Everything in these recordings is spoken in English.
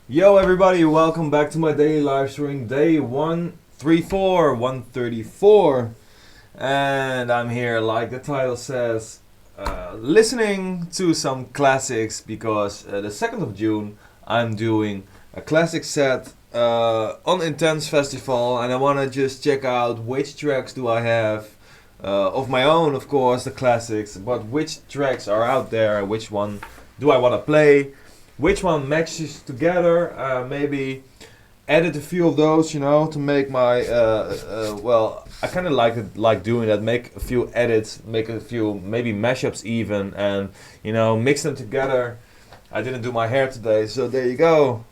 Yo everybody, welcome back to my daily live stream, day 134. And I'm here, like the title says, listening to some classics because the 2nd of June I'm doing a classic set on Intense Festival, and I want to just check out which tracks do I have of my own, of course, the classics, but which tracks are out there, which one do I want to play, which one matches together, maybe edit a few of those, to make my, I kind of like doing that, make a few edits, make a few maybe mashups even, and, mix them together. I didn't do my hair today, so there you go.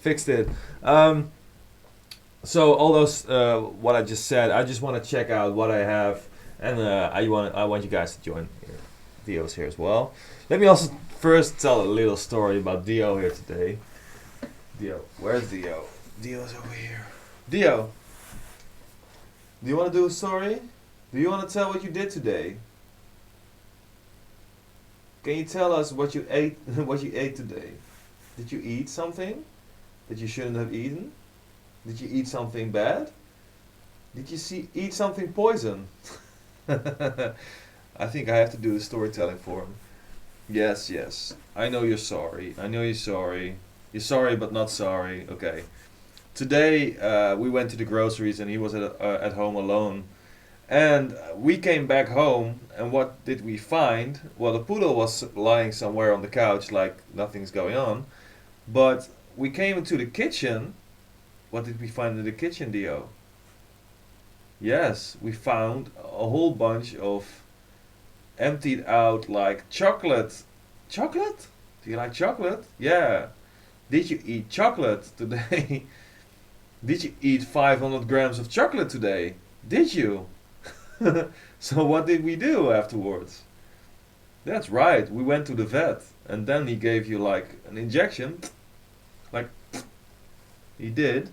Fixed it. So all those, what I just said, I just want to check out what I have, and I want you guys to join Dio's here as well. Let me also first tell a little story about Dio here today. Dio, where's Dio? Dio's over here. Dio, do you want to do a story? Do you want to tell what you did today? Can you tell us what you ate? What you ate today? Did you eat something that you shouldn't have eaten? Did you eat something bad? Did you eat something poison? I think I have to do the storytelling for him. Yes. I know you're sorry. You're sorry, but not sorry. Okay. Today we went to the groceries and he was at home alone. And we came back home, and what did we find? Well, the poodle was lying somewhere on the couch like nothing's going on. But we came into the kitchen. What did we find in the kitchen, Dio? Yes, we found a whole bunch of emptied out like chocolate. Chocolate? Do you like chocolate? Yeah. Did you eat chocolate today? Did you eat 500 grams of chocolate today? Did you? So what did we do afterwards? That's right, we went to the vet, and then he gave you like an injection. Like he did.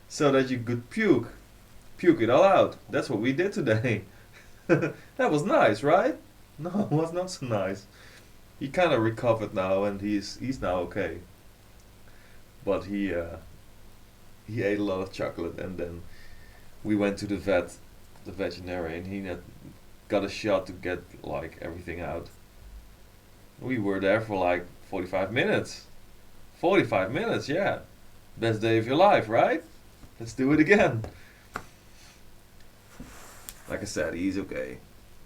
So that you could puke it all out. That's what we did today. That was nice, right? No, it was not so nice. He kind of recovered now, and he's now okay. But he ate a lot of chocolate, and then we went to the veterinarian. He got a shot to get like everything out. We were there for like 45 minutes. 45 minutes, yeah. Best day of your life, right? Let's do it again. Like I said, he's okay.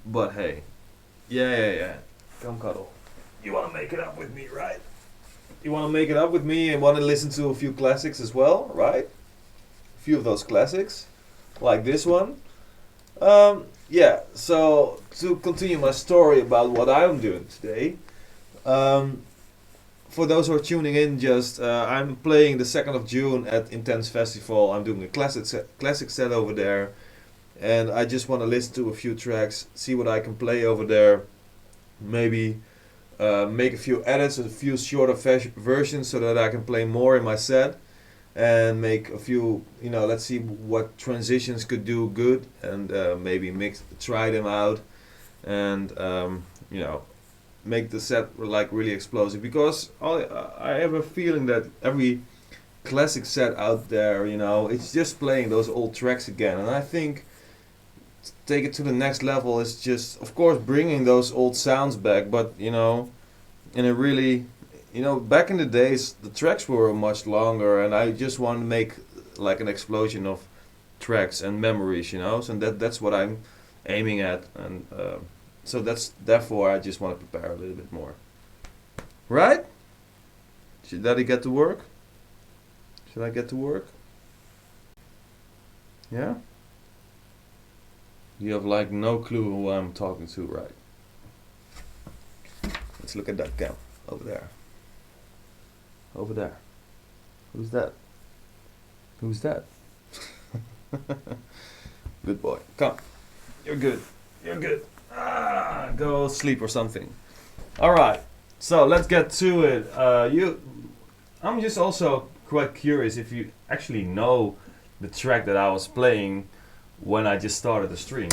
But hey, yeah. Come cuddle. You want to make it up with me, right? You want to make it up with me and want to listen to a few classics as well, right? A few of those classics, like this one. Yeah, so to continue my story about what I'm doing today, for those who are tuning in, I'm playing the 2nd of June at Intense Festival. I'm doing a classic set over there, and I just want to listen to a few tracks, see what I can play over there, maybe make a few edits, a few shorter versions so that I can play more in my set, and make a few, let's see what transitions could do good, and maybe try them out, and make the set like really explosive, because I have a feeling that every classic set out there, it's just playing those old tracks again, and I think take it to the next level is just, of course, bringing those old sounds back, but in a really, back in the days the tracks were much longer, and I just want to make like an explosion of tracks and memories, so that's what I'm aiming at, and so therefore I just want to prepare a little bit more. Right? Should Daddy get to work? Should I get to work? Yeah? You have like no clue who I'm talking to, right? Let's look at that cam over there. Over there. Who's that? Who's that? Good boy. Come. You're good. Go sleep or something. Alright. So let's get to it. I'm just also quite curious if you actually know the track that I was playing when I just started the stream.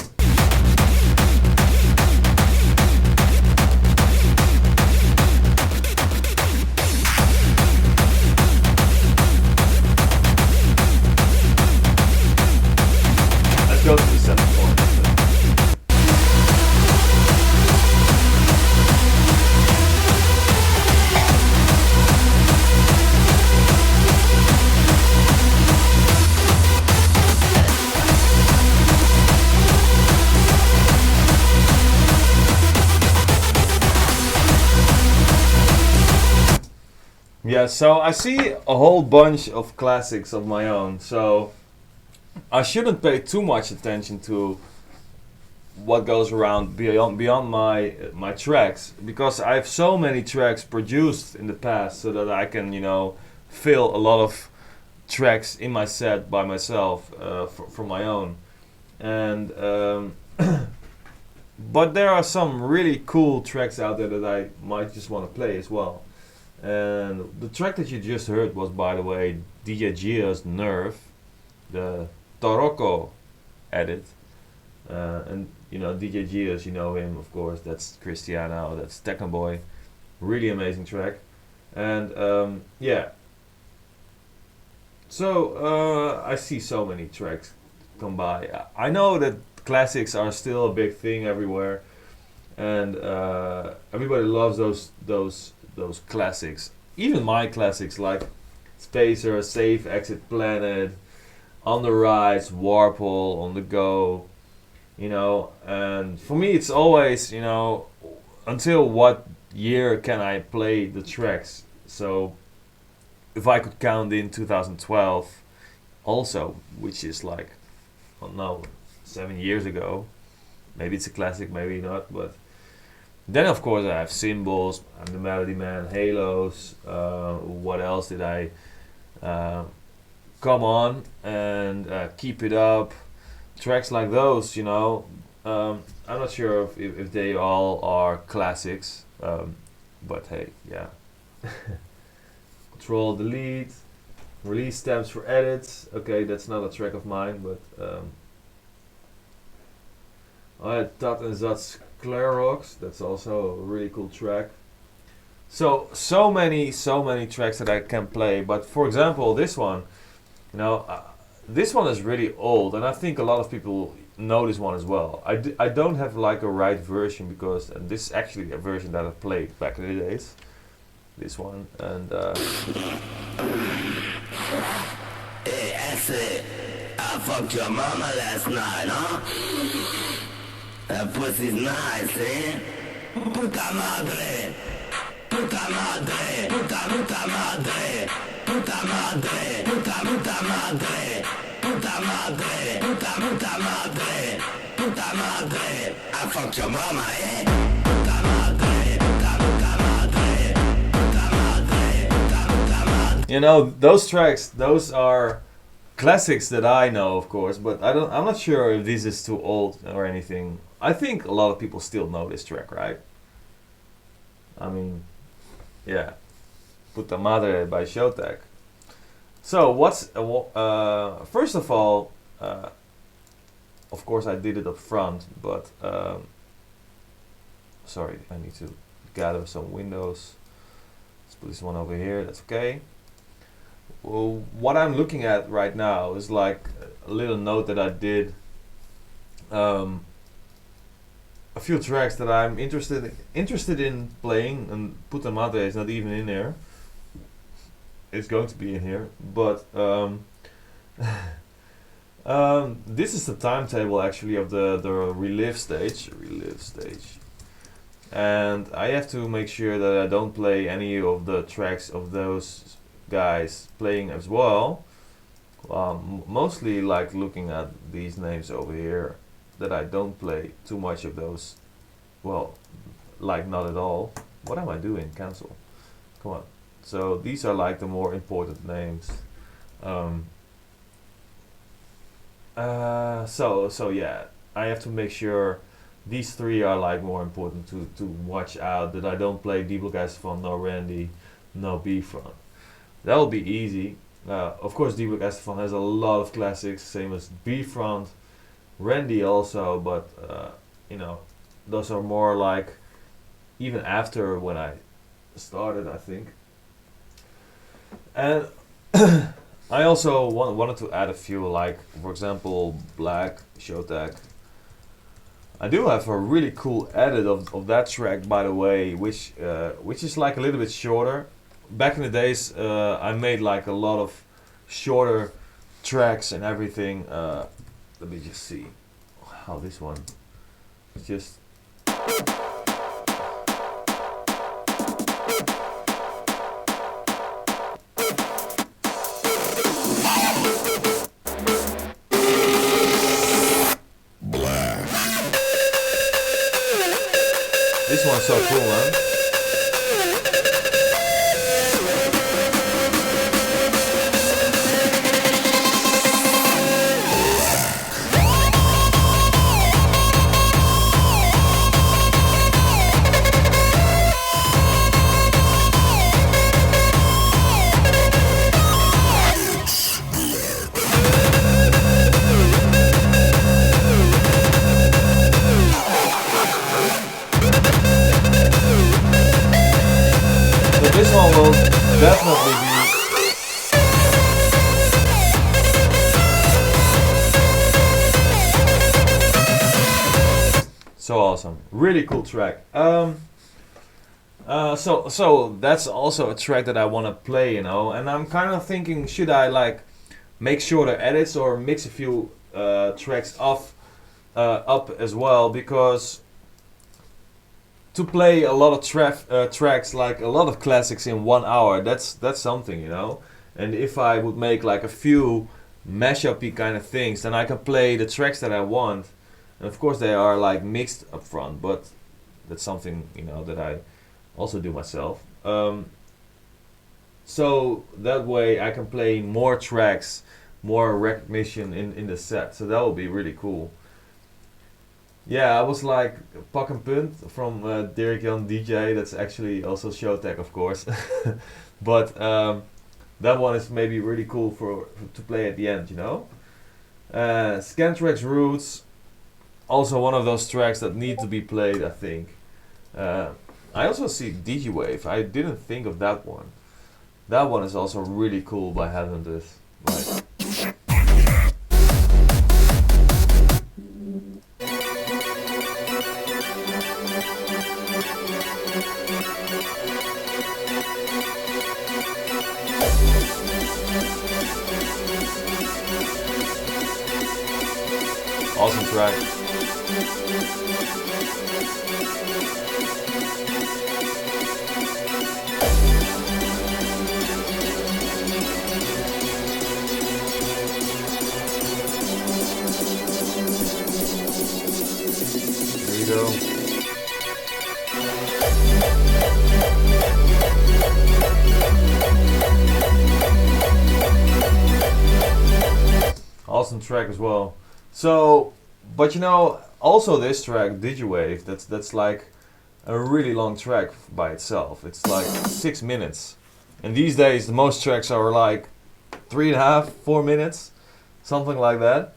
Yeah, so I see a whole bunch of classics of my own, so I shouldn't pay too much attention to what goes around beyond my tracks, because I have so many tracks produced in the past, so that I can fill a lot of tracks in my set by myself for my own, and but there are some really cool tracks out there that I might just want to play as well. And the track that you just heard was, by the way, DJ Gia's Nerve, the Toroko edit. And DJ Gia's, you know him, of course. That's Cristiano, that's Tekken Boy. Really amazing track. And yeah. So I see so many tracks come by. I know that classics are still a big thing everywhere, and everybody loves those classics. Even my classics like Spacer, Safe Exit Planet, On the Rise, Warple, On the Go, and for me it's always, until what year can I play the tracks? So if I could count in 2012 also, which is like, well, no, 7 years ago, maybe it's a classic, maybe not, but then of course I have Symbols, I'm the Melody Man, Halos, what else did I come on, and Keep It Up, tracks like those, I'm not sure if they all are classics, but hey, yeah. Control Delete, Release Stamps for Edits, okay, that's not a track of mine, but I had Tat and Zat's Clarox, that's also a really cool track. So many tracks that I can play, but for example this one, this one is really old, and I think a lot of people know this one as well. I don't have like a right version, because this is actually a version that I played back in the days. This one, and hey, Acid, I fucked your mama last night, huh? That pussy's nice, eh? Puta madre, puta madre, puta madre, puta madre, puta madre, puta madre, puta madre, puta madre. I fucked your mama, eh? Puta madre, puta madre, puta madre, puta madre. Those tracks, those are classics that I know, of course, but I'm not sure if this is too old or anything. I think a lot of people still know this track, right? I mean, yeah, Puta Madre by Showtek. So what's first of all, of course I did it up front, but sorry, I need to gather some windows. Let's put this one over here. That's okay. Well, what I'm looking at right now is like a little note that I did. A few tracks that I'm interested in playing, and Puta Madre is not even in there. It's going to be in here, but this is the timetable actually of the Relive stage, and I have to make sure that I don't play any of the tracks of those guys playing as well. Mostly like looking at these names over here, that I don't play too much of those. Well, like not at all. What am I doing? Cancel. Come on. So these are like the more important names. So yeah, I have to make sure these three are like more important to watch out, that I don't play D-Block Estefan, no Randy, no B-Front. That will be easy. Of course D-Block Estefan has a lot of classics, same as B-Front. Randy also, but those are more like even after when I started, I think. And I also wanted to add a few, like for example Black, Showtek. I do have a really cool edit of that track, by the way, which is like a little bit shorter. Back in the days, I made like a lot of shorter tracks and everything. Let me just see how this one. It's just. so cool, man. This one will definitely be so awesome. Really cool track. So that's also a track that I want to play, you know, and I'm kind of thinking, should I like make shorter edits or mix a few tracks up as well, because to play a lot of tracks, like a lot of classics in 1 hour, that's something, you know. And if I would make like a few mashup-y kind of things, then I can play the tracks that I want. And of course they are like mixed up front, but that's something, you know, that I also do myself. So that way I can play more tracks, more recognition in the set. So that would be really cool. Yeah, I was like Pak and Punt from Dirk Jan DJ. That's actually also Showtech, of course. But that one is maybe really cool to play at the end, you know. Scantrax Roots, also one of those tracks that need to be played, I think. I also see DigiWave. I didn't think of that one. That one is also really cool by having this. Like, awesome track. There you go. Awesome track as well. So, but you know, also this track, DigiWave, that's like a really long track by itself. It's like 6 minutes. And these days, the most tracks are like 3.5, 4 minutes, something like that.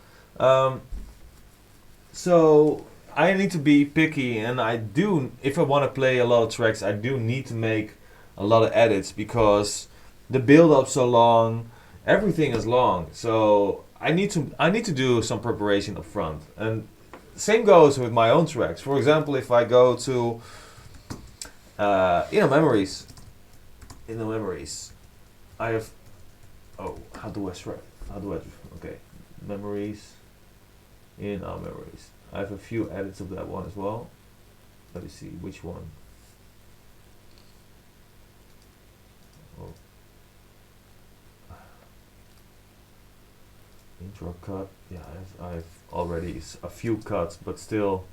So I need to be picky, and I do, if I want to play a lot of tracks, I do need to make a lot of edits, because the build-up's so long, everything is long. So I need to do some preparation up front, and same goes with my own tracks. For example, if I go to memories, I have memories in our memories. I have a few edits of that one as well. Let me see which one. Oh. Intro cut. Yeah, I've already a few cuts, but still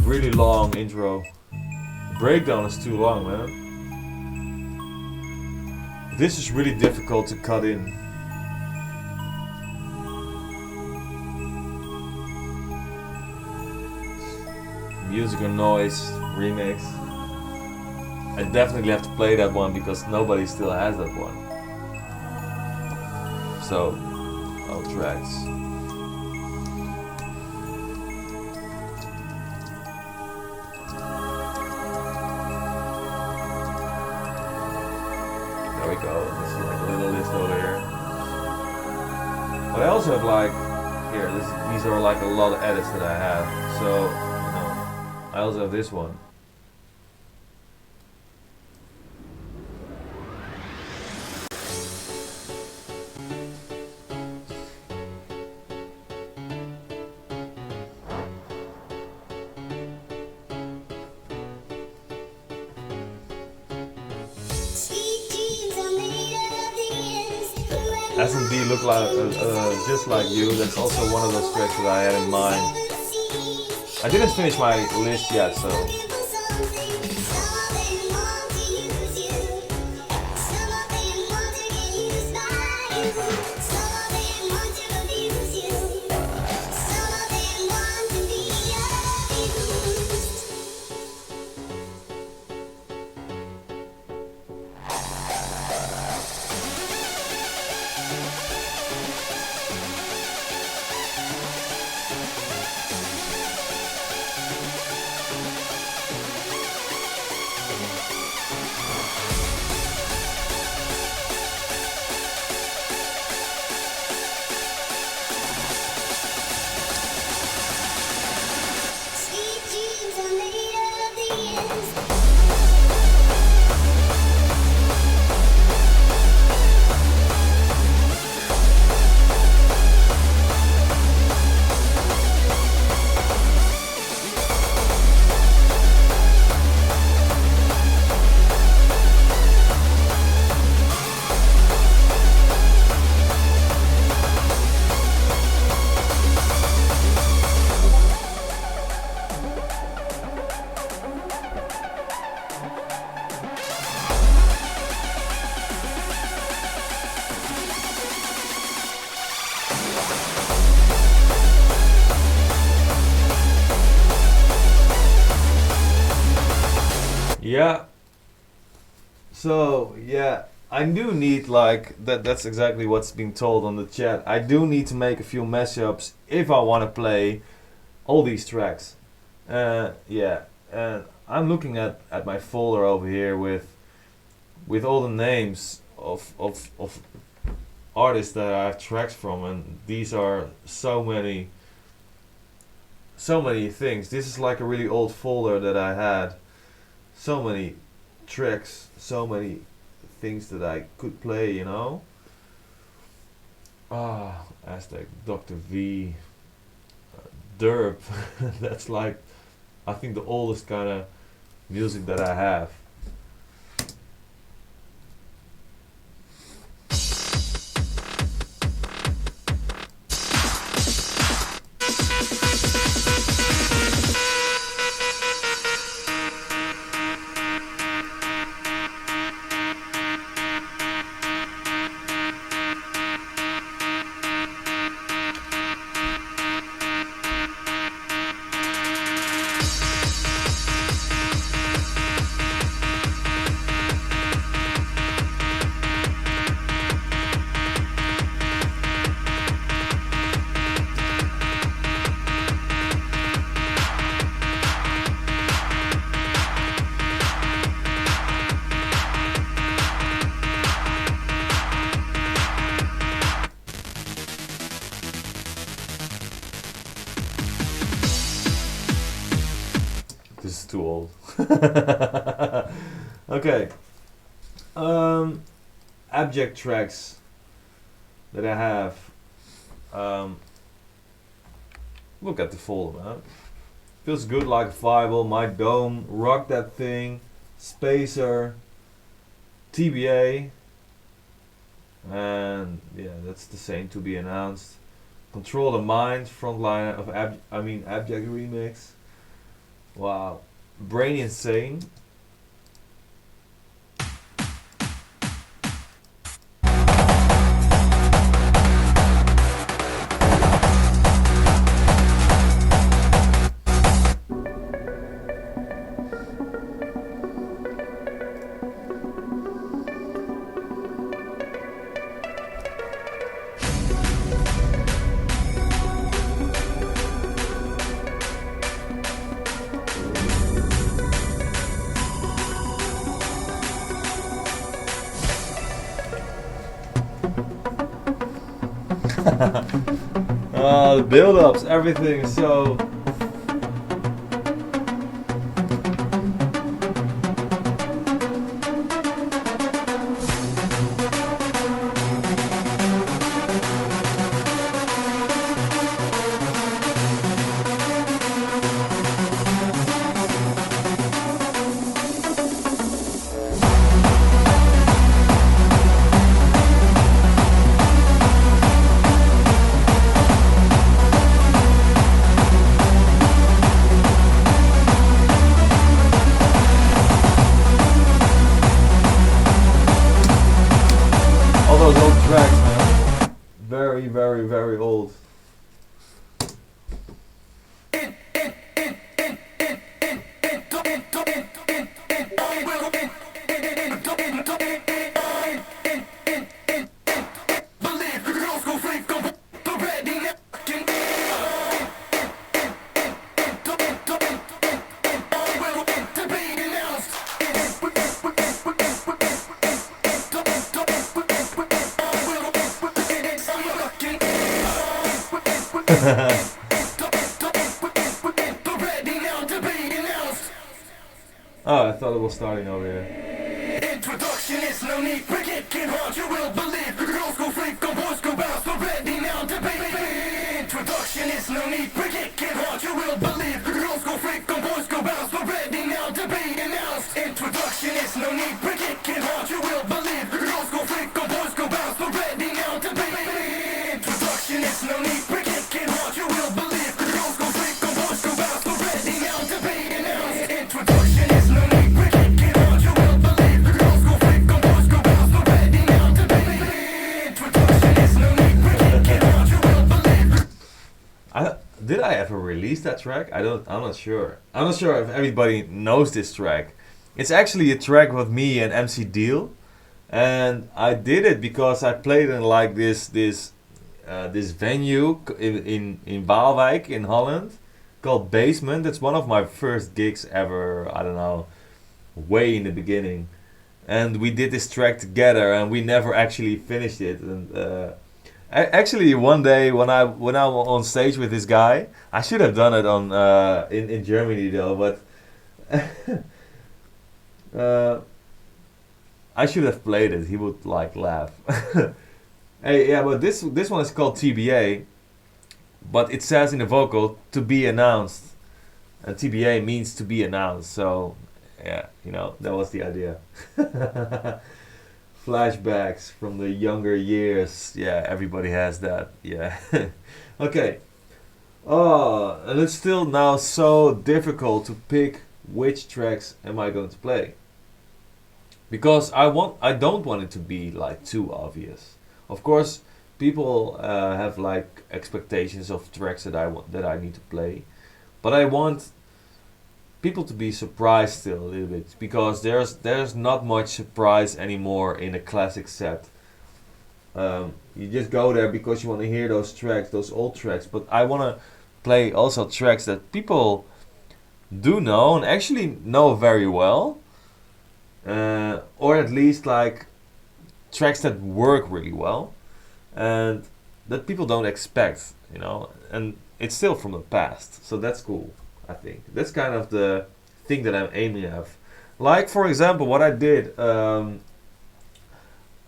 really long intro. Breakdown is too long, man. This is really difficult to cut in. Music and Noise remix. I definitely have to play that one because nobody still has that one. So, all tracks. There we go. This is like a little list over here. But I also have like here. These are like a lot of edits that I have. So. I also have this one. S&D look like just like you. That's also one of those tracks that I had in mind. I didn't finish my list yet, so. Yeah. So yeah, I do need like that. That's exactly what's being told on the chat. I do need to make a few mashups if I want to play all these tracks. Yeah, and I'm looking at my folder over here with all the names of artists that I have tracks from, and these are so many things. This is like a really old folder that I had. So many tracks, so many things that I could play, you know. Aztec, Dr. V, Derp. That's like, I think the oldest kind of music that I have. This is too old. Okay. Abject tracks that I have. Look at the folder, man. Feels good like a fireball. My Dome, Rock That Thing, Spacer, TBA, and yeah, that's the same to be announced. Control the Mind, Frontliner of Abject Remix. Wow. Brain Insane. The build-ups, everything is so. very, very old. Oh, I thought it was starting over here. Introduction is no need, break it, get hard, you will believe. Girls go freak, go boys go bounce, so ready now to be. Introduction is no need, break it, get hard, you will believe. Girls go freak, go boys go bounce, so ready now to be announced. Introduction is no need, break it, get hard, you will believe. Girls go freak, go boys go bounce, so ready now to be. Introduction is no need, break it, get hard, you will believe. Girls go freak, go boys go bounce, so ready now to be announced. Introduction is no need, break it, get hard, you will believe. Girls go freak, go boys go bounce, so ready now to be. Introduction is no need, break it, get hard, you will believe. Did I ever release that track? I'm not sure. I'm not sure if everybody knows this track. It's actually a track with me and MC Deal, and I did it because I played in like this venue in Waalwijk in Holland called Basement. It's one of my first gigs ever. I don't know, way in the beginning, and we did this track together, and we never actually finished it. And actually, one day when I was on stage with this guy, I should have done it on in Germany though, but I should have played it. He would like laugh. Hey, yeah, but this one is called TBA, but it says in the vocal to be announced, and TBA means to be announced. So yeah, that was the idea. Flashbacks from the younger years. Yeah, everybody has that. Yeah. Okay. Oh, and it's still now so difficult to pick which tracks am I going to play. Because I don't want it to be like too obvious. Of course, people have like expectations of tracks that I need to play, but I want people to be surprised still a little bit, because there's not much surprise anymore in a classic set. You just go there because you want to hear those tracks, those old tracks. But I want to play also tracks that people do know and actually know very well, or at least like tracks that work really well and that people don't expect, and it's still from the past. So that's cool. I think that's kind of the thing that I'm aiming at. Like for example, what I did,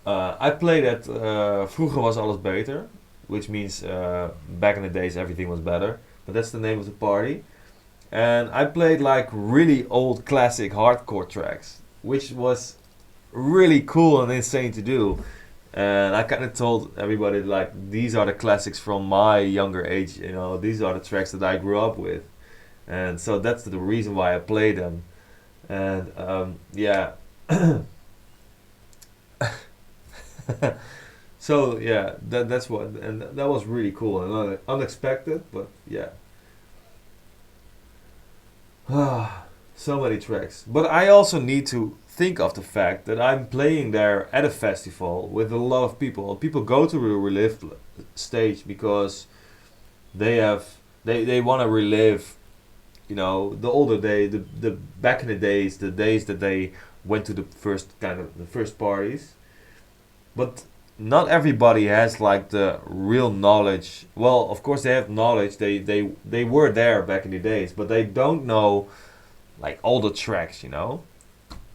I played at Vroeger was alles beter, which means back in the days everything was better. But that's the name of the party, and I played like really old classic hardcore tracks, which was really cool and insane to do. And I kind of told everybody like these are the classics from my younger age. These are the tracks that I grew up with. And so that's the reason why I play them. And yeah. So yeah, that's what, and that was really cool and unexpected, but yeah. So many tracks. But I also need to think of the fact that I'm playing there at a festival with a lot of people. People go to the Relive stage because they want to relive, the older day, the back in the days that they went to the first parties. But not everybody has like the real knowledge. Well, of course they have knowledge. They were there back in the days, but they don't know like all the tracks.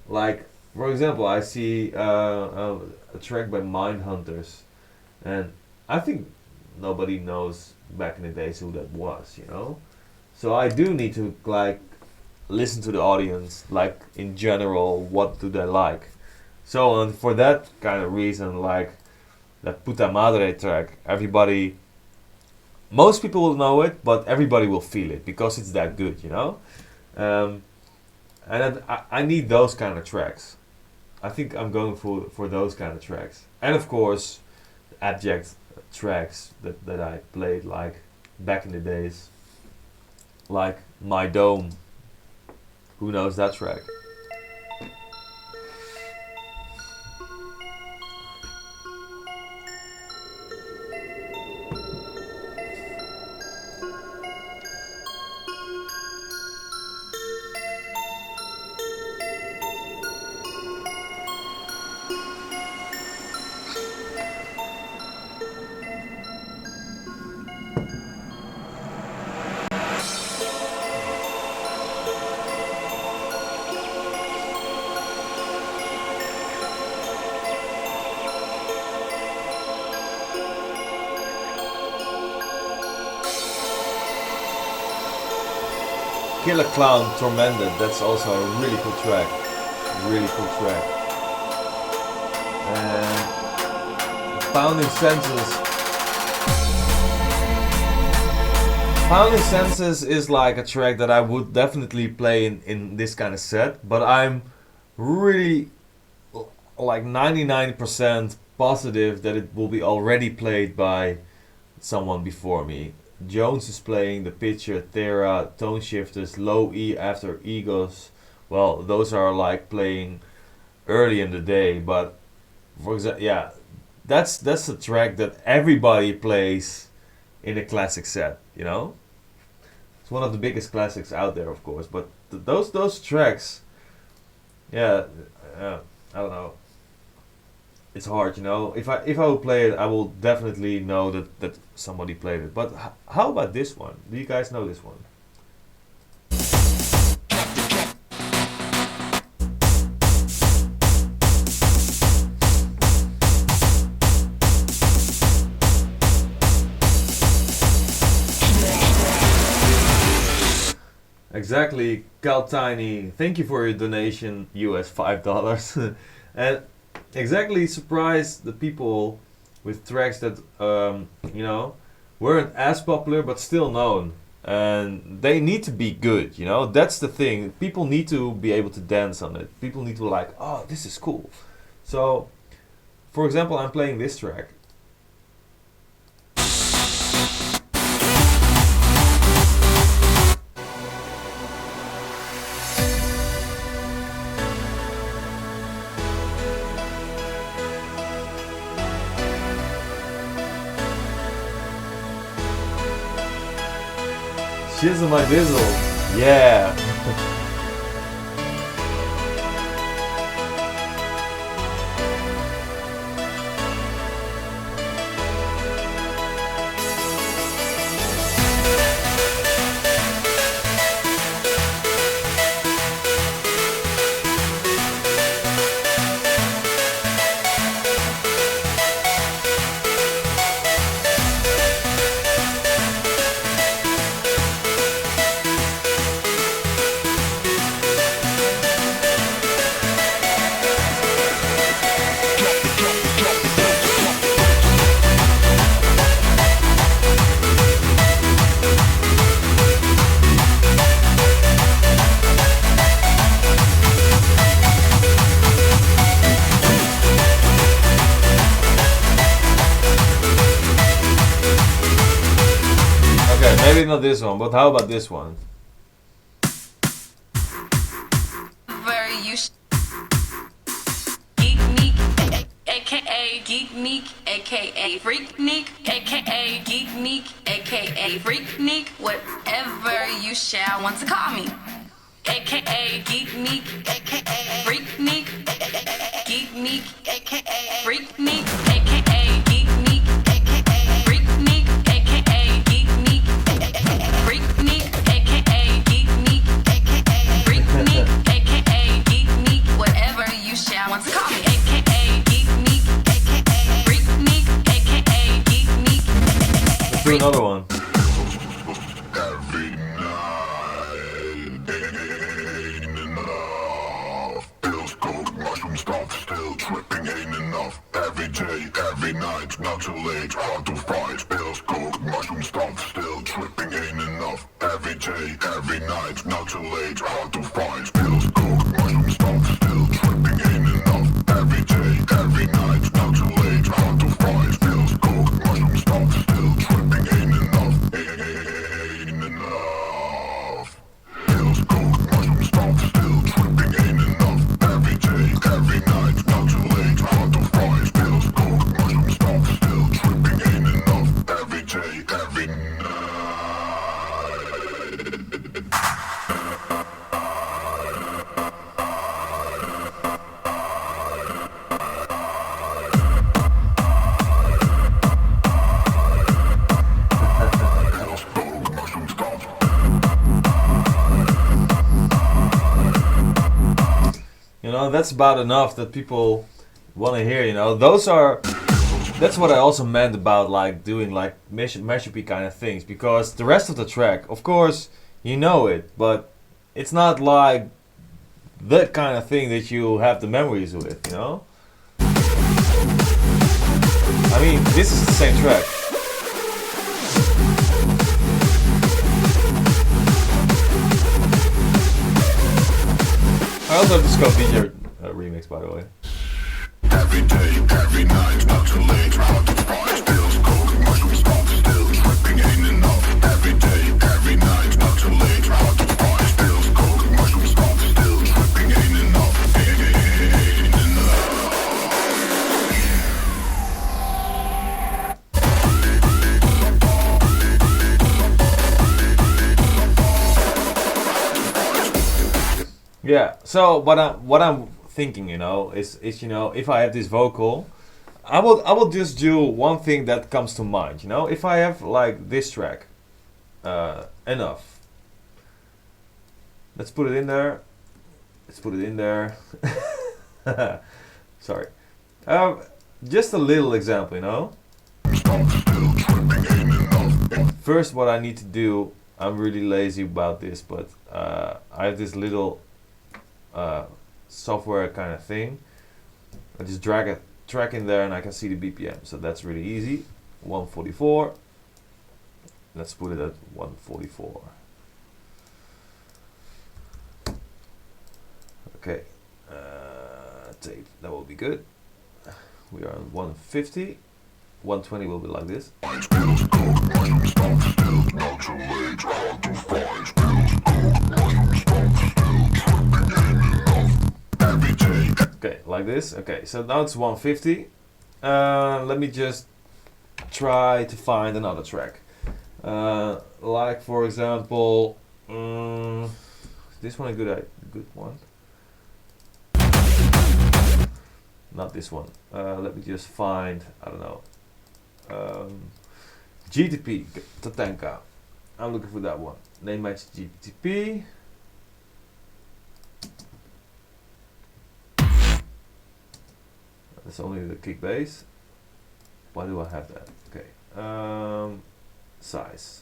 Like for example, I see a track by Mindhunters, and I think nobody knows back in the days who that was. So I do need to like listen to the audience, like in general, what do they like. So and for that kind of reason, like that Puta Madre track, most people will know it, but everybody will feel it because it's that good, and I need those kind of tracks. I think I'm going for those kind of tracks, and of course, Abject tracks that I played like back in the days, like My Dome. Who knows that track? Killer Clown Tormented, that's also a really cool track. Really cool track. And Pounding Senses. Pounding Senses is like a track that I would definitely play in this kind of set, but I'm really like 99% positive that it will be already played by someone before me. Jones is playing the pitcher, Thera, tone shifters, low E after egos. Well, those are like playing early in the day, but for example, yeah, that's a track that everybody plays in a classic set. You know, it's one of the biggest classics out there, of course. But those tracks, yeah, I don't know. It's hard, you know. If I would play it, I will definitely know that somebody played it. But how about this one? Do you guys know this one? Exactly, Cal Tiny. Thank you for your donation, US $5. And exactly, surprise the people with tracks that you know, weren't as popular but still known, and they need to be good. You know, that's the thing. People need to be able to dance on it. People need to like, oh, this is cool. So, for example, I'm playing this track. Shizzle my dizzle. Yeah. Maybe not this one, but how about this one? Geek Meek, aka Geek Meek, aka Freak Meek, aka Geek Meek, aka Freak Meek, whatever you shall want to call me. AKA Geek Meek, aka Freak Meek, Geek Meek, aka Freak Meek, aka Geek Meek, aka Freak Meek, aka Geek Meek, Freak Meek, aka Geek Meek, aka Freak Meek, aka Geek Meek, whatever you shall want to call me. AKA Geek Meek, aka Freak Meek, aka Geek Meek. Let's do another one. Stuff still tripping ain't enough. Every day, every night, not too late, hard to fight. Pills, coke, mushroom stuff still tripping ain't enough. Every day, every night, not too late, hard to fight. Pills, coke, mushroom stuff still tripping ain't enough. Every day, every night, not too late, hard to fight. Pills, coke, mushroom You know, that's about enough that people want to hear. You know, that's what I also meant about like doing like mashup kind of things, because the rest of the track, of course, you know it, but it's not like the kind of thing that you have the memories with. You know. I mean, this is the same track. I also have the Scope DJ remix, by the way. Every day, every night, not too late, hard to find, pills, coke, mushroom stuff, still tripping ain't enough. Every day, every night, not too late, hard to find, pills, coke, mushroom stuff, still tripping ain't enough. Ain't enough. Yeah. So what I'm thinking, you know, is you know, if I have this vocal, I will just do one thing that comes to mind. You know, if I have like this track, enough. Let's put it in there. Let's put it in there. Sorry. Just a little example, you know. First, what I need to do, I'm really lazy about this, but I have this little software kind of thing. I just drag a track in there and I can see the BPM, so that's really easy. 144. Let's put it at 144. Okay, tape, that will be good. We are on 150. 120 will be like this. Okay, like this. Okay, so now it's 150. Let me just try to find another track. Like for example, this one a good one? Not this one. Let me just find, I don't know, GTP, Tatanka. I'm looking for that one. Name match GTP. That's only the kick bass. Why do I have that? Okay. Size.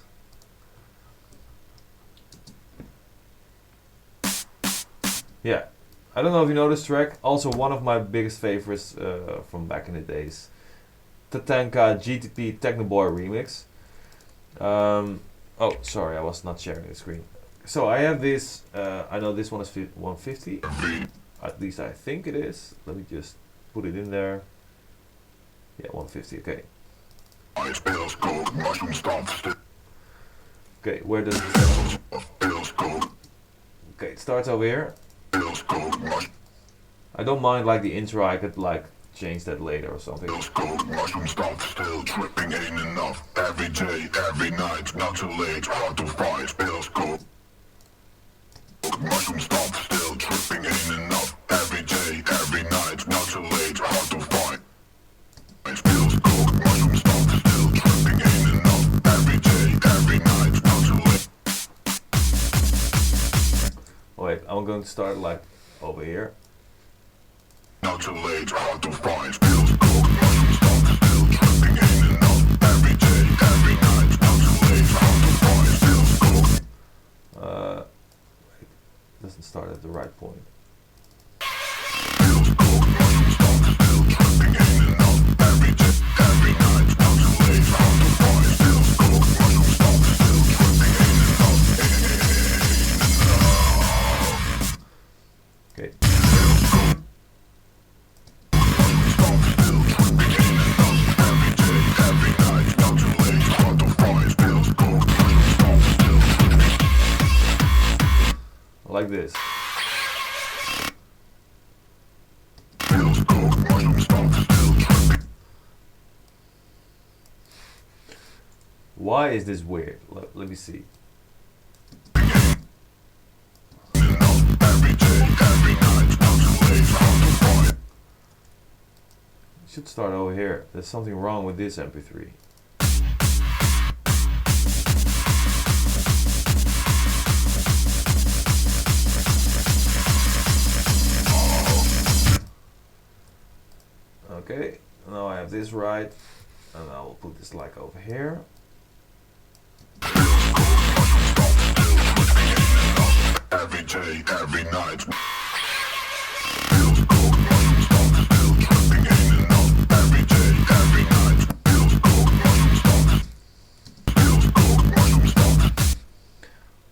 Yeah. I don't know if you know this track. Also one of my biggest favorites from back in the days. Tatanka GTP Techno Boy remix. Oh, sorry, I was not sharing the screen. So I have this. I know this one is 150. At least I think it is. Let me just put it in there. Yeah, 150. Okay. Okay, where does it start? Okay, it starts over here. I don't mind like the intro. I could like change that later or something. Still tripping ain't enough. Every day, every night, not too late, hard to find. Bills go. Mushroom stuff, still tripping ain't enough. Every day, every night, not too late, hard to find. Bills go. Mushroom stuff, still tripping ain't enough. Every day, every night, not too late. Wait, I'm going to start like over here. Not too late, hard to find. Bills go. Mushroom stuff, still tripping ain't enough. Every day, every night, not too late, hard to find. Bills go. Doesn't start at the right point. Bills go. Mushroom stuff, still tripping ain't enough. Every day, every night, not too late, hard to find. Bills go. Mushroom stuff, still tripping ain't enough. Okay. Like this. Why is this weird? Let me see. Should start over here. There's something wrong with this MP3. Okay, now I have this right, and I will put this like over here. Every day, every night.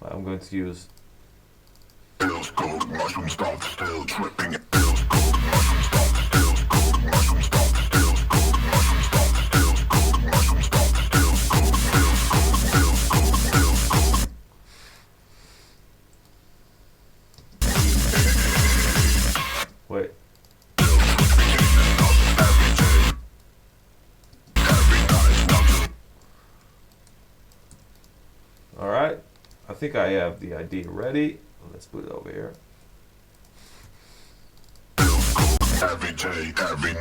I'm going to use Feels cold, mushroom stuff still tripping. Feels cold, mushroom stuff feels cold, mushroom stuff feels cold, mushroom stuff feels cold, mushroom stuff feels cold, feels cold, feels cold, feels cold. wait. Every day, every night, not All right, I think I have the idea ready. Let's put it over here. every day, every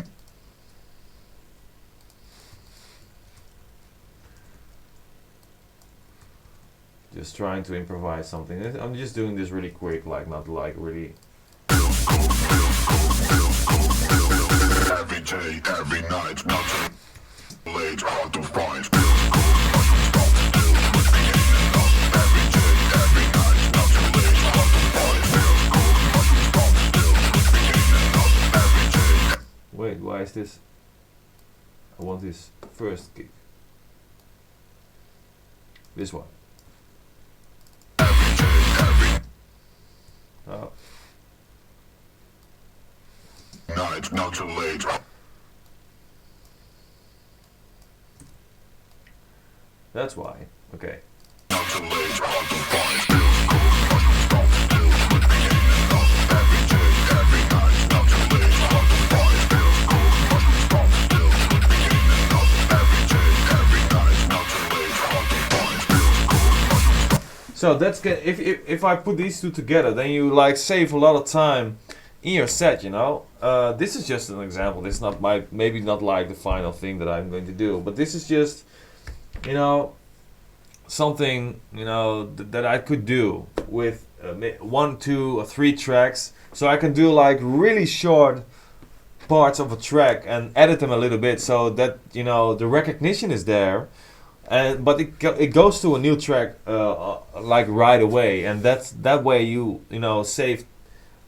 Just trying to improvise something. I'm just doing this really quick, like not like really. every day, every night, not too late, hard to find. Every day, every night, not too late, hard to find. Every day. Wait, why is this? I want this first kick. This one. Oh, Night, not too late. that's why. Okay. Not too late, hard to find. Every day, every night, not too late, hard to find. Every day, every night, not too late, hard to find. So that's good. If I put these two together, then you like save a lot of time in your set. You know. This is just an example. This is not maybe not like the final thing that I'm going to do, but this is just, you know, something, you know, that I could do with 1, 2, or 3 tracks. So I can do like really short parts of a track and edit them a little bit so that, you know, the recognition is there, but it goes to a new track like right away, and that way you know save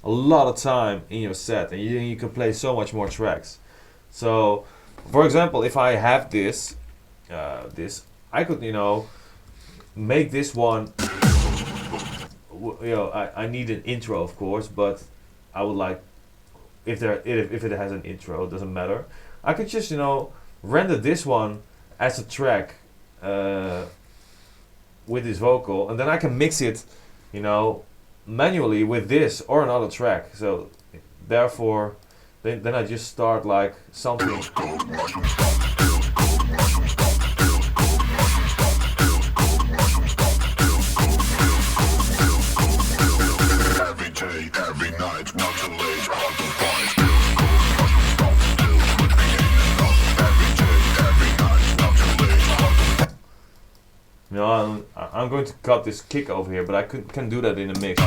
a lot of time in your set, and you can play so much more tracks. So, for example, if I have this, I could, you know, make this one. You know, I need an intro, of course, but I would like if it has an intro, it doesn't matter. I could just, you know, render this one as a track with this vocal, and then I can mix it, you know, manually with this or another track. So therefore then I just start like something. Every day, every night, not too late, hard to find. Every day, every night, not too late, hard to find. You know, I'm going to cut this kick over here, but I can do that in a mix.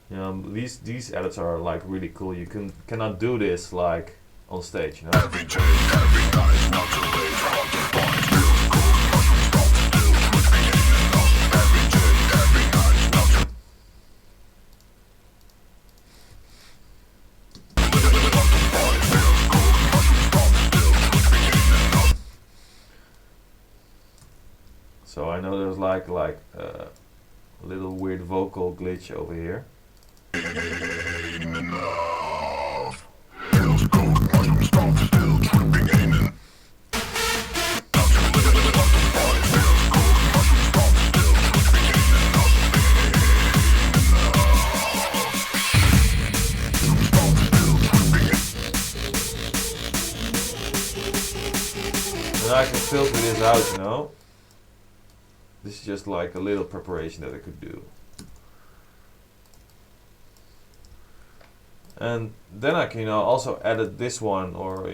You know, these edits are like really cool. You cannot do this like on stage, you know. Every day, every night, not too late, hard to find. Every day, every night, not too So I know there's like a little weird vocal glitch over here. enough. Feels cold, mushroom stuff still tripping in and not too late, hard to find. Feels cold, mushroom stuff still tripping in and not And I can filter this out, you know. This is just like a little preparation that I could do. And then I can, also edit this one, or,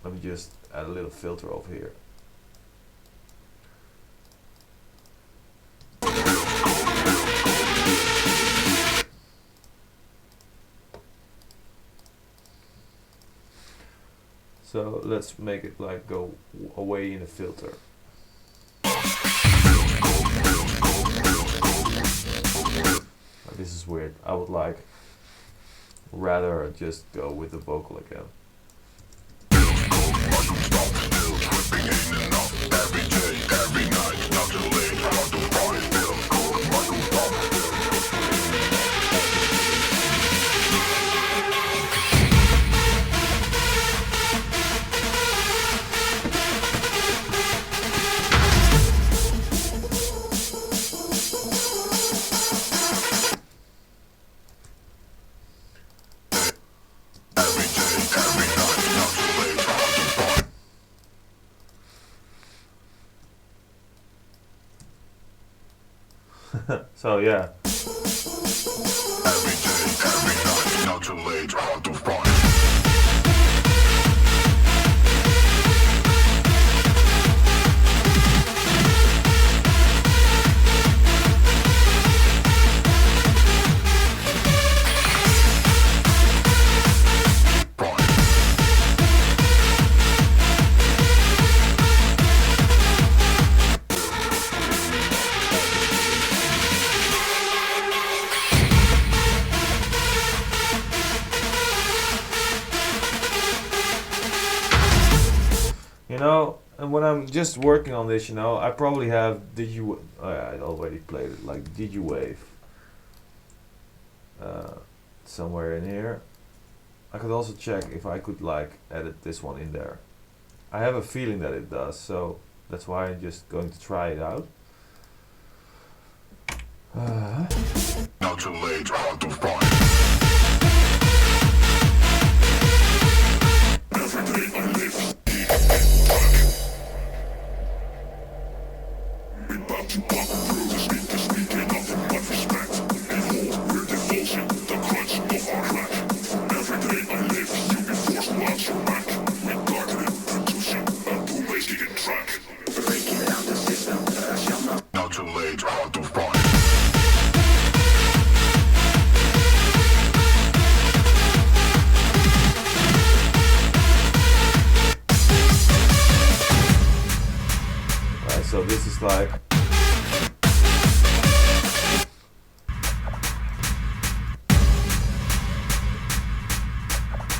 let me just add a little filter over here. So let's make it like go away in the filter. This is weird. I would like rather just go with the vocal again. So yeah. Every day, every night, not too late, hard to find. And when I'm just working on this, I probably have I already played it, like DigiWave. Somewhere in here. I could also check if I could like edit this one in there. I have a feeling that it does, so that's why I'm just going to try it out. Not too late, hard to find. Every day I live. We about to pop through the speakers, we get nothing but respect. Behold, we're divulging the crunch of our track. Every day I live, you enforce watch your back. We targeted production, a boom-bass gigging track. Breaking down the system, shall not too late, hard to find. So this is like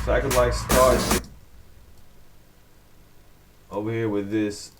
so I could like start over here with this.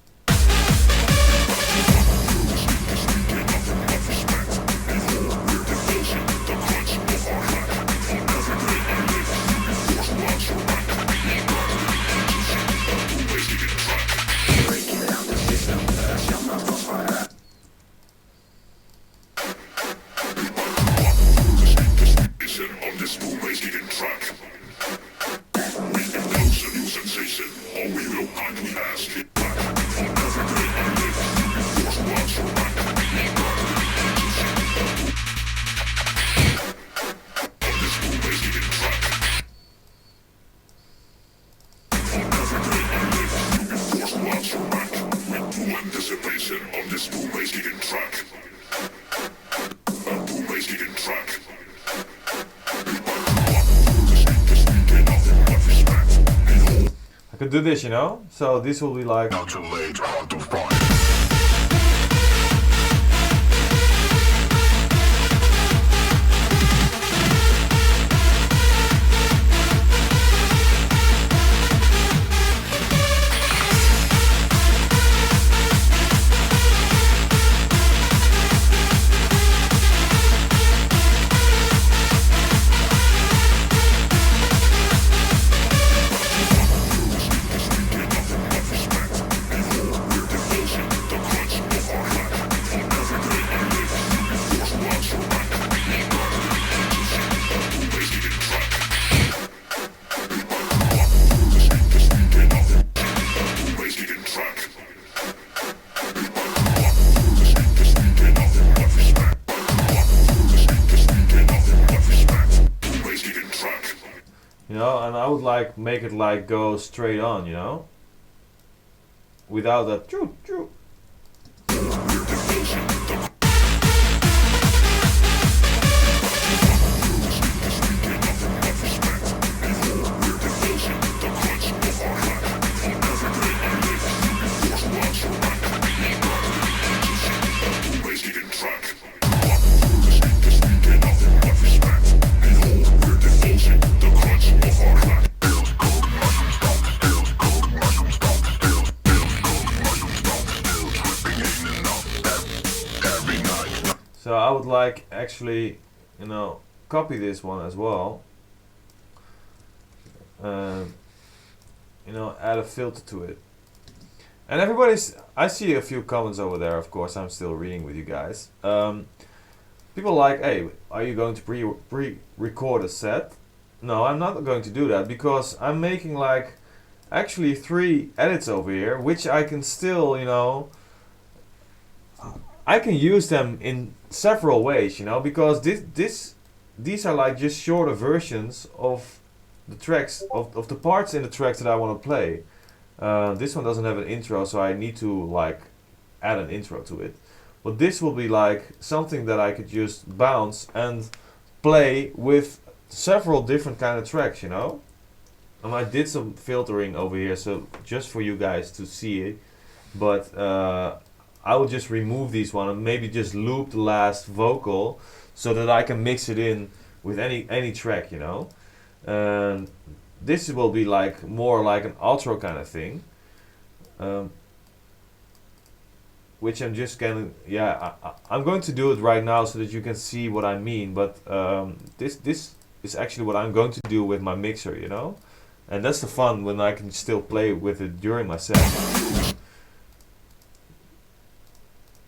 I could do this, so this will be like not too late, hard to find. know, and I would like make it like go straight on, you know, without that choo choo. So I would like actually, you know, copy this one as well. You know, add a filter to it. And I see a few comments over there, of course, I'm still reading with you guys. People like, hey, are you going to pre-record a set? No, I'm not going to do that because I'm making like actually 3 edits over here, which I can still, you know, I can use them in several ways, you know, because these are like just shorter versions of the tracks, of the parts in the tracks that I want to play. This one doesn't have an intro, so I need to like add an intro to it. But this will be like something that I could just bounce and play with several different kind of tracks, you know. And I did some filtering over here, so just for you guys to see it. But I will just remove these one and maybe just loop the last vocal so that I can mix it in with any track, you know. And this will be like more like an outro kind of thing, which I'm just gonna, I'm going to do it right now so that you can see what I mean. But this is actually what I'm going to do with my mixer, you know. And that's the fun when I can still play with it during my set.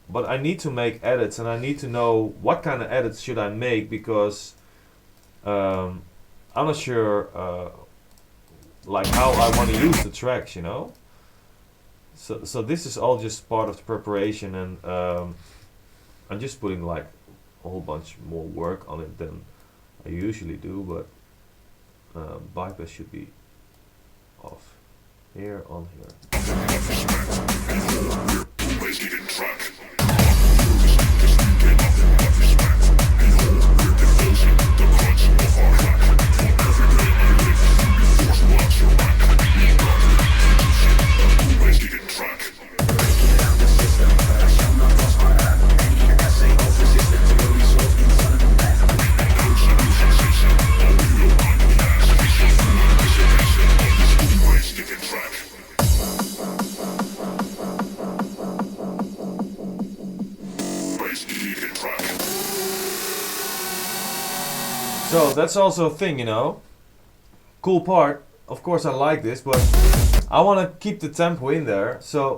But I need to make edits, and I need to know what kind of edits should I make, because I'm not sure like how I want to use the tracks, you know. So this is all just part of the preparation, and I'm just putting like a whole bunch more work on it than I usually do. But bypass should be off here, on here. So that's also a thing, you know. Cool part. Of course I like this, but I want to keep the tempo in there. So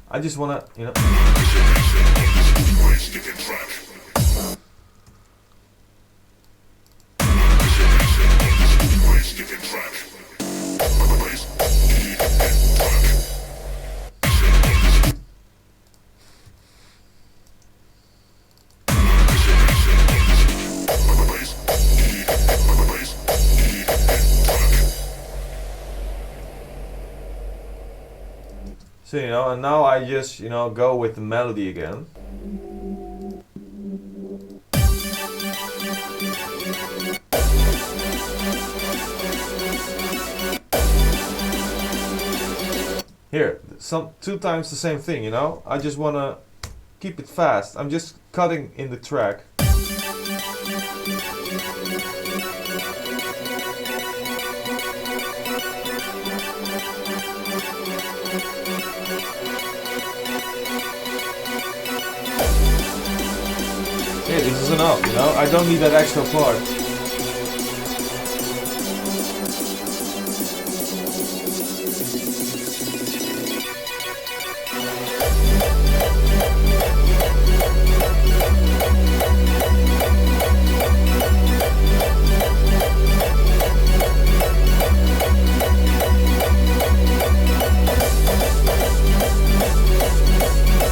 I just want to, you know. So, you know, and now I just, you know, go with the melody again. Here, 2 times the same thing, you know. I just want to keep it fast. I'm just cutting in the track. Yeah, this is enough, you know. I don't need that extra part.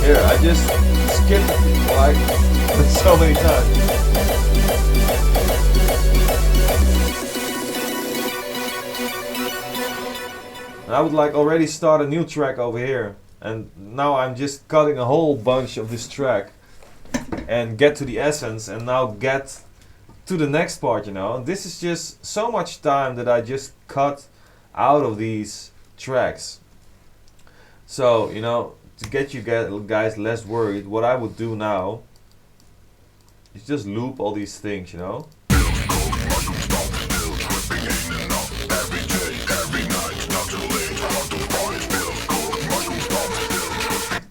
Here, I just skipped like many times. And I would like already start a new track over here. And now I'm just cutting a whole bunch of this track and get to the essence and now get to the next part, you know. This is just so much time that I just cut out of these tracks. So, you know, to get you guys less worried, what I would do now is just loop all these things, you know.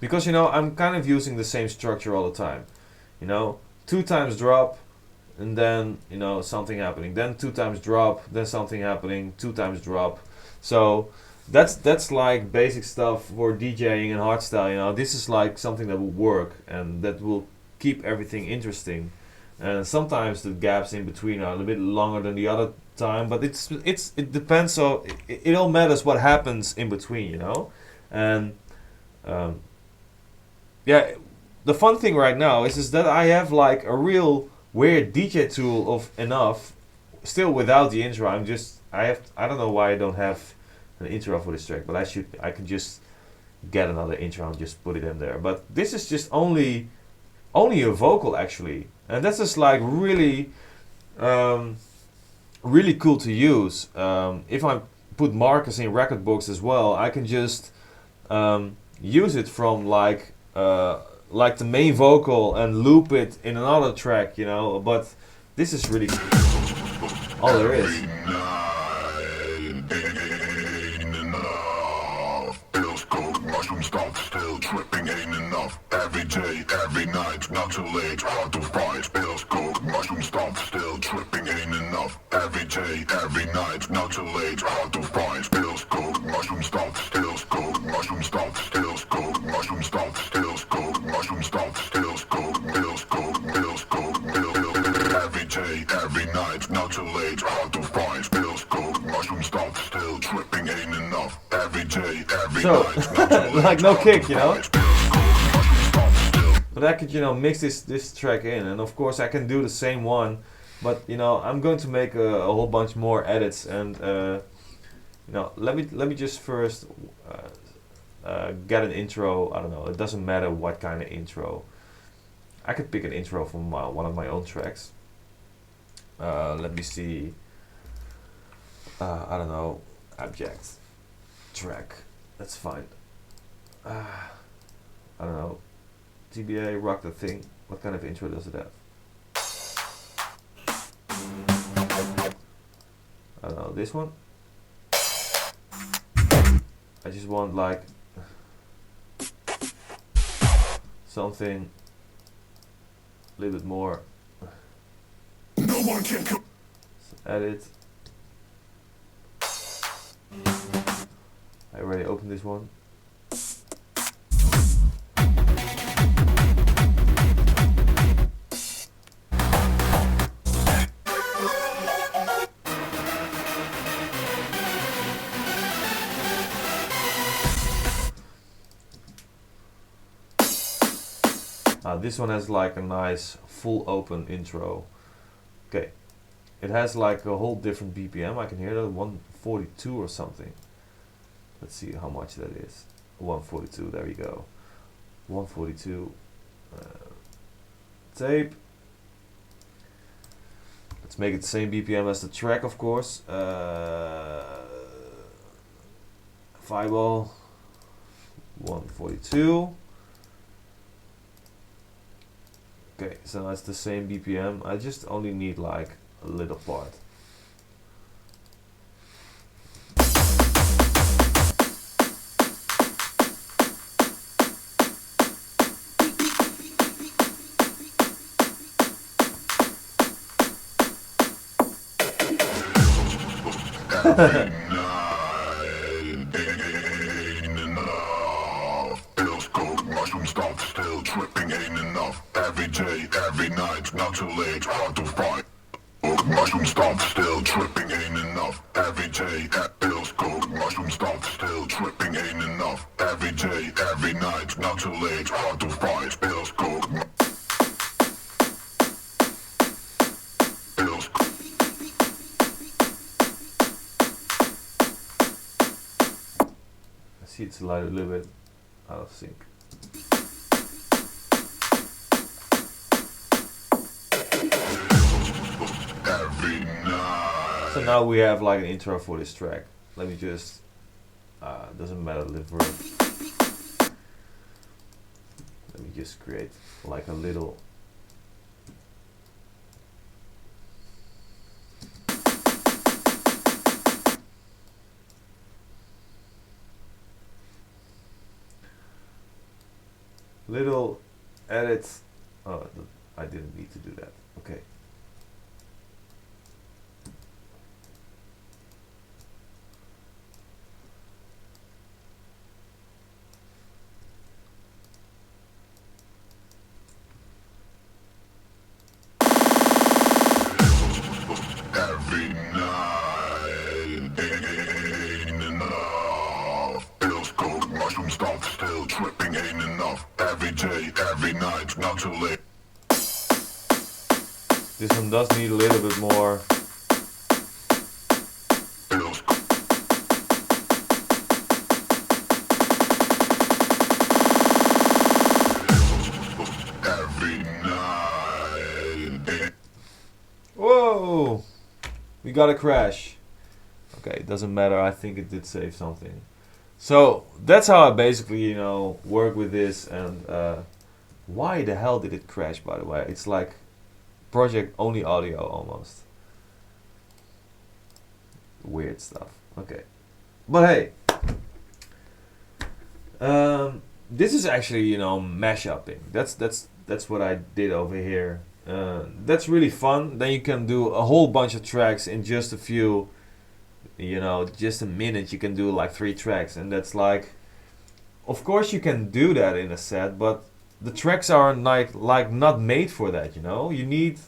Because, you know, I'm kind of using the same structure all the time. You know, 2 times drop, and then, you know, something happening. Then 2 times drop, then something happening, 2 times drop. So that's like basic stuff for DJing and hardstyle, you know. This is like something that will work and that will keep everything interesting. And sometimes the gaps in between are a little bit longer than the other time, but it depends. So it all matters what happens in between, you know. And yeah, the fun thing right now is that I have like a real weird DJ tool of enough, still without the intro. I don't know why I don't have an intro for this track, but I can just get another intro and just put it in there. But this is just only a vocal actually, and that's just like really really cool to use. If I put markers in record books as well, I can just use it from like the main vocal and loop it in another track, you know. But this is really all there is. Stop still tripping ain't enough. Every day, every night, not too late, hard to fight. Pills, coke, mushroom, stop still tripping ain't enough. Every day, every night, not too late, hard to fight. Pills, coke, mushroom, stop still, coke, mushroom, stop still, coke, mushroom, stop still, coke, mushroom, stop still, coke, pills, coke, pills, coke, pills. Every day, every night, not too late, hard to fight. Pills, coke, mushroom, stop still tripping ain't enough. Every day, every night. Like no kick, you know. But I could, you know, mix this track in, and of course I can do the same one, but you know I'm going to make a whole bunch more edits, and you know, let me just first get an intro. I don't know. It doesn't matter what kind of intro. I could pick an intro from one of my own tracks. Let me see. I don't know. Abject track. That's fine. I don't know. TBA, Rock the Thing. What kind of intro does it have? I don't know. This one? I just want like something a little bit more. No one can Edit. I already opened this one. This one has like a nice full open intro. Okay, it has like a whole different BPM. I can hear that 142 or something. Let's see how much that is. 142. There you go. 142. Tape. Let's make it the same BPM as the track, of course. Fireball. 142. Okay, so that's the same BPM. I just only need like a little part. Stop still tripping ain't enough. Every day, every night, not too late, hard to find. Mushroom stop still tripping ain't enough. Every day, pills coke. Mushroom stop still tripping ain't enough. Every day, every night, not too late, hard to find. Pills coke. See, it's like a little bit out of sync. So now we have like an intro for this track. Let me just, doesn't matter the verb. Let me just create like a little. Little edits. Oh, I didn't need to do that. Okay. Every night ain't enough. Pills, coke, mushroom stuff, still tripping ain't enough. Every day, every night, not too late. This one does need a little bit more. Pills, every night. Whoa! We got a crash. Okay, it doesn't matter. I think it did save something. So that's how I basically, you know, work with this. And why the hell did it crash? By the way, it's like project only audio almost. Weird stuff. Okay, but hey, this is actually, you know, mashupping. That's what I did over here. That's really fun. Then you can do a whole bunch of tracks in just a few, you know, just a minute. You can do like 3 tracks, and that's like, of course you can do that in a set, but the tracks are like not made for that. You know, you need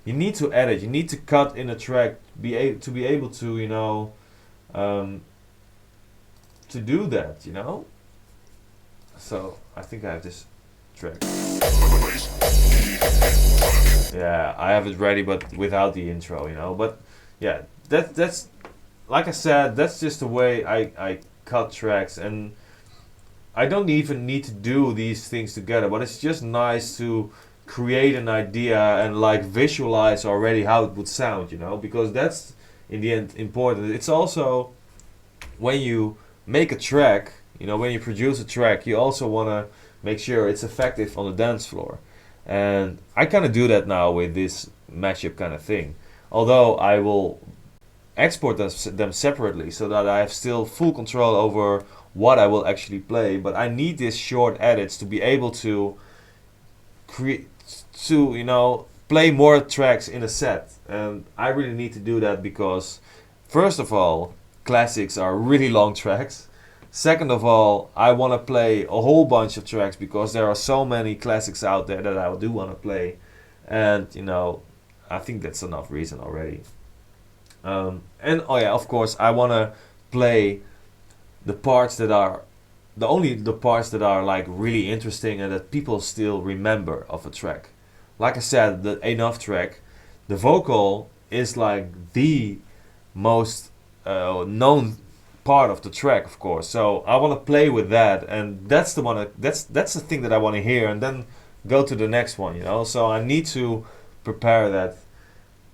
to edit. You need to cut in a track, to be able to, you know, to do that. You know. So I think I have this track. Yeah, I have it ready, but without the intro, you know. But yeah, that's like I said, that's just the way I cut tracks, and I don't even need to do these things together. But it's just nice to create an idea and like visualize already how it would sound, you know, because that's in the end important. It's also when you make a track, you know, when you produce a track, you also want to make sure it's effective on the dance floor. And I kind of do that now with this mashup kind of thing. Although I will export them separately so that I have still full control over what I will actually play. But I need these short edits to be able to create, to, you know, play more tracks in a set. And I really need to do that because, first of all, classics are really long tracks. Second of all, I want to play a whole bunch of tracks because there are so many classics out there that I do want to play. And, you know, I think that's enough reason already. And, oh yeah, of course, I want to play the parts that are, the parts that are like really interesting and that people still remember of a track. Like I said, the Enough track, the vocal is like the most known part of the track, of course. So I want to play with that, and that's the one. That's the thing that I want to hear, and then go to the next one. You know. So I need to prepare that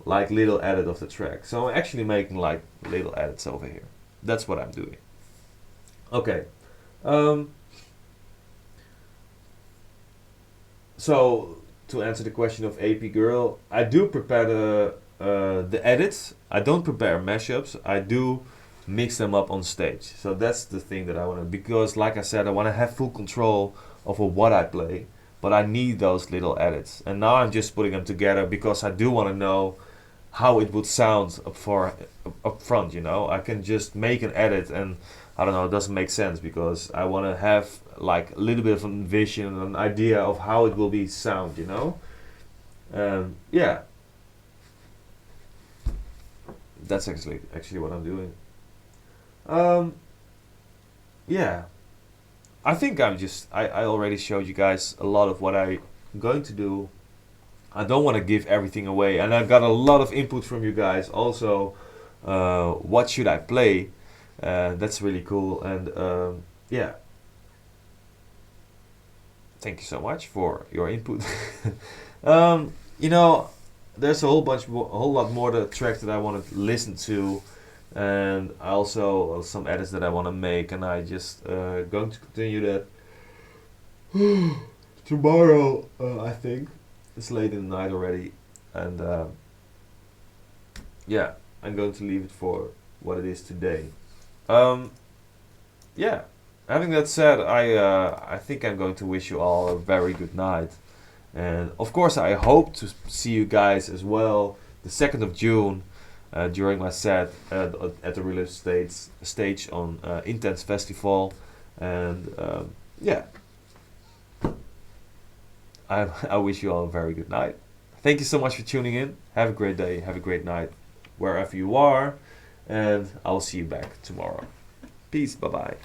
like little edit of the track. So I'm actually making like little edits over here. That's what I'm doing. Okay. So to answer the question of AP Girl, I do prepare the edits. I don't prepare mashups. I do mix them up on stage. So that's the thing that I want to, because like I said, I want to have full control over what I play, but I need those little edits. And now I'm just putting them together because I do want to know how it would sound up front, you know. I can just make an edit and I don't know, it doesn't make sense because I want to have like a little bit of a vision, an idea of how it will be sound, you know. Yeah, that's actually what I'm doing. Yeah, I think I already showed you guys a lot of what I'm going to do. I don't want to give everything away, and I got a lot of input from you guys also. What should I play? That's really cool, and yeah, thank you so much for your input. You know, there's a whole lot more the tracks that I want to listen to, and also some edits that I want to make, and I just going to continue that tomorrow. I think it's late in the night already, and yeah, I'm going to leave it for what it is today. Um, yeah. Having that said, I think I'm going to wish you all a very good night. And of course, I hope to see you guys as well the 2nd of June during my set at the Relive stage on Intense Festival. And yeah, I wish you all a very good night. Thank you so much for tuning in. Have a great day. Have a great night wherever you are. And I'll see you back tomorrow. Peace. Bye bye.